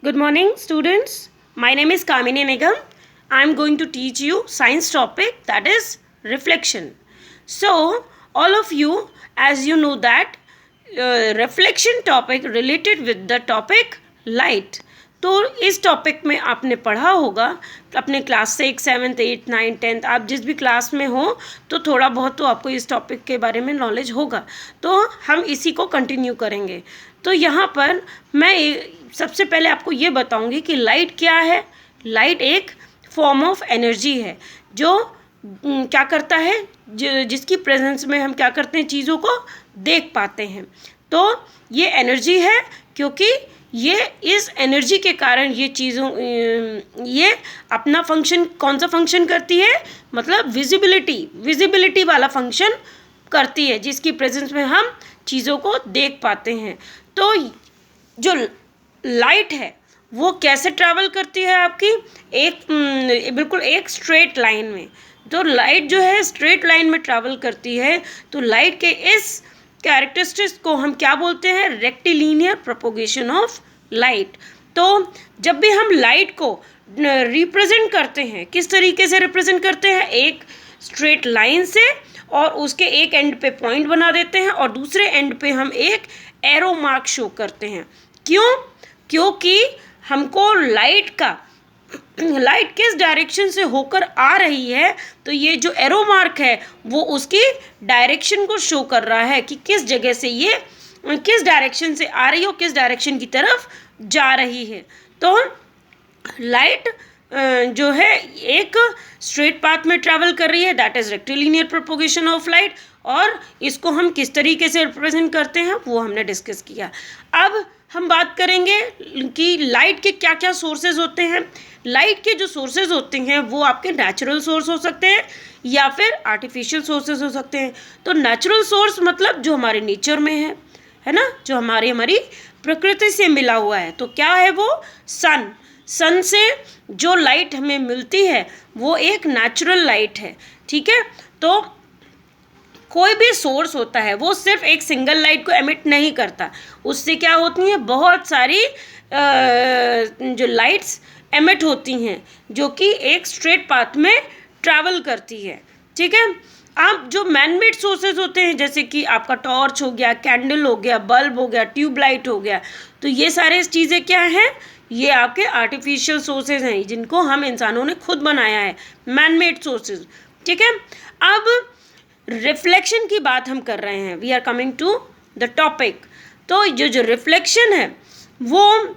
Good morning, students. My name is Kamini Nigam. I am going to teach you science topic, that is reflection. So, all of you, as you know that reflection topic related with the topic light. तो इस topic में आपने पढ़ा होगा अपने class 6, 7, 8, 9, 10 आप जिस भी क्लास में हो तो थोड़ा बहुत तो आपको इस टॉपिक के बारे में नॉलेज होगा। तो हम इसी को कंटिन्यू करेंगे। तो यहाँ पर मैं सबसे पहले आपको ये बताऊंगी कि लाइट क्या है। लाइट एक फॉर्म ऑफ एनर्जी है जो क्या करता है, जिसकी प्रेजेंस में हम क्या करते हैं, चीज़ों को देख पाते हैं। तो ये एनर्जी है क्योंकि ये इस एनर्जी के कारण ये अपना फंक्शन कौन सा फंक्शन करती है, मतलब विजिबिलिटी वाला फंक्शन करती है, जिसकी प्रेजेंस में हम चीज़ों को देख पाते हैं। तो जो लाइट है वो कैसे ट्रैवल करती है आपकी बिल्कुल एक स्ट्रेट लाइन में। तो लाइट जो है स्ट्रेट लाइन में ट्रैवल करती है। तो लाइट के इस कैरेक्टरिस्टिक्स को हम क्या बोलते हैं, रेक्टिलिनियर प्रोपोगेशन ऑफ लाइट। तो जब भी हम लाइट को रिप्रेजेंट करते हैं, किस तरीके से रिप्रेजेंट करते हैं, एक स्ट्रेट लाइन से, और उसके एक एंड पे पॉइंट बना देते हैं और दूसरे एंड पे हम एक एरो मार्क शो करते हैं। क्योंकि हमको लाइट किस डायरेक्शन से होकर आ रही है, तो ये जो एरो मार्क है वो उसकी डायरेक्शन को शो कर रहा है कि किस जगह से ये किस डायरेक्शन से आ रही है और किस डायरेक्शन की तरफ जा रही है। तो लाइट जो है एक स्ट्रेट पाथ में ट्रैवल कर रही है, that is rectilinear propagation of light. और इसको हम किस तरीके से रिप्रेजेंट करते हैं वो हमने डिस्कस किया। अब हम बात करेंगे कि लाइट के क्या क्या सोर्सेज होते हैं। लाइट के जो सोर्सेज होते हैं वो आपके नेचुरल सोर्स हो सकते हैं या फिर आर्टिफिशियल सोर्सेज हो सकते हैं। तो नेचुरल सोर्स मतलब जो हमारे नेचर में है ना, जो हमारी प्रकृति से मिला हुआ है। तो क्या है वो, सन से जो लाइट हमें मिलती है वो एक नेचुरल लाइट है, ठीक है। तो कोई भी सोर्स होता है वो सिर्फ एक सिंगल लाइट को एमिट नहीं करता, उससे क्या होती हैं, बहुत सारी जो लाइट्स एमिट होती हैं जो कि एक स्ट्रेट पाथ में ट्रैवल करती है, ठीक है। आप जो मैनमेड सोर्सेज होते हैं जैसे कि आपका टॉर्च हो गया, कैंडल हो गया, बल्ब हो गया, ट्यूबलाइट हो गया, तो ये सारे चीज़ें क्या हैं, ये आपके आर्टिफिशियल सोर्सेज हैं जिनको हम इंसानों ने खुद बनाया है, मैनमेड सोर्सेज, ठीक है। अब रिफ्लेक्शन की बात हम कर रहे हैं, we are coming to the topic. तो जो रिफ्लेक्शन है वो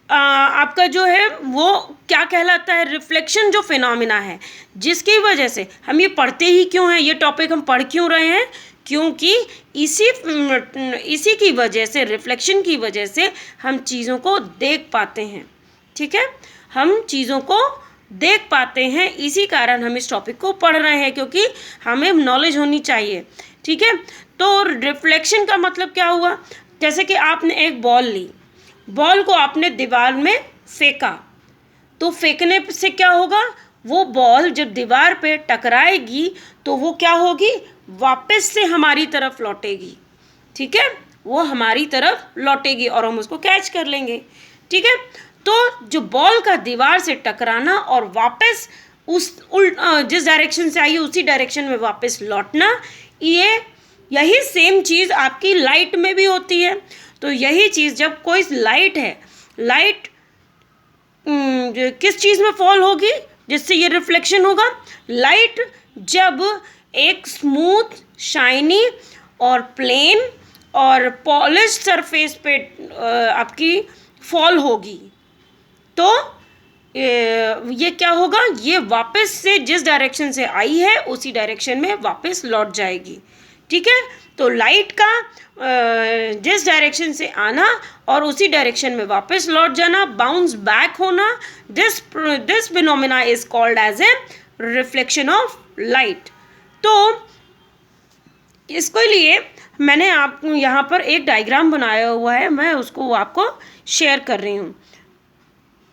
आपका जो है वो क्या कहलाता है, रिफ्लेक्शन जो फिनोमिना है जिसकी वजह से हम ये पढ़ते ही क्यों हैं, ये टॉपिक हम पढ़ क्यों रहे हैं, क्योंकि इसी की वजह से, रिफ्लेक्शन की वजह से हम चीज़ों को देख पाते हैं, ठीक है। हम चीज़ों को देख पाते हैं, इसी कारण हम इस टॉपिक को पढ़ रहे हैं क्योंकि हमें नॉलेज होनी चाहिए, ठीक है। तो रिफ्लेक्शन का मतलब क्या हुआ, जैसे कि आपने एक बॉल ली, बॉल को आपने दीवार में फेंका, तो फेंकने से क्या होगा, वो बॉल जब दीवार पे टकराएगी तो वो क्या होगी, वापस से हमारी तरफ लौटेगी, ठीक है, वो हमारी तरफ लौटेगी और हम उसको कैच कर लेंगे, ठीक है। तो जो बॉल का दीवार से टकराना और वापस जिस डायरेक्शन से आई है उसी डायरेक्शन में वापस लौटना, यही सेम चीज़ आपकी लाइट में भी होती है। तो यही चीज़ जब कोई लाइट है, लाइट किस चीज़ में फॉल होगी जिससे ये रिफ्लेक्शन होगा, लाइट जब एक स्मूथ, शाइनी और प्लेन और पॉलिश सरफेस पे आपकी फॉल होगी, तो ये क्या होगा, ये वापस से जिस डायरेक्शन से आई है उसी डायरेक्शन में वापस लौट जाएगी, ठीक है। तो लाइट का जिस डायरेक्शन से आना और उसी डायरेक्शन में वापस लौट जाना, बाउंस बैक होना, this phenomena is called as a reflection of light. तो इसके लिए मैंने आप यहाँ पर एक डायग्राम बनाया हुआ है, मैं उसको आपको शेयर कर रही हूँ।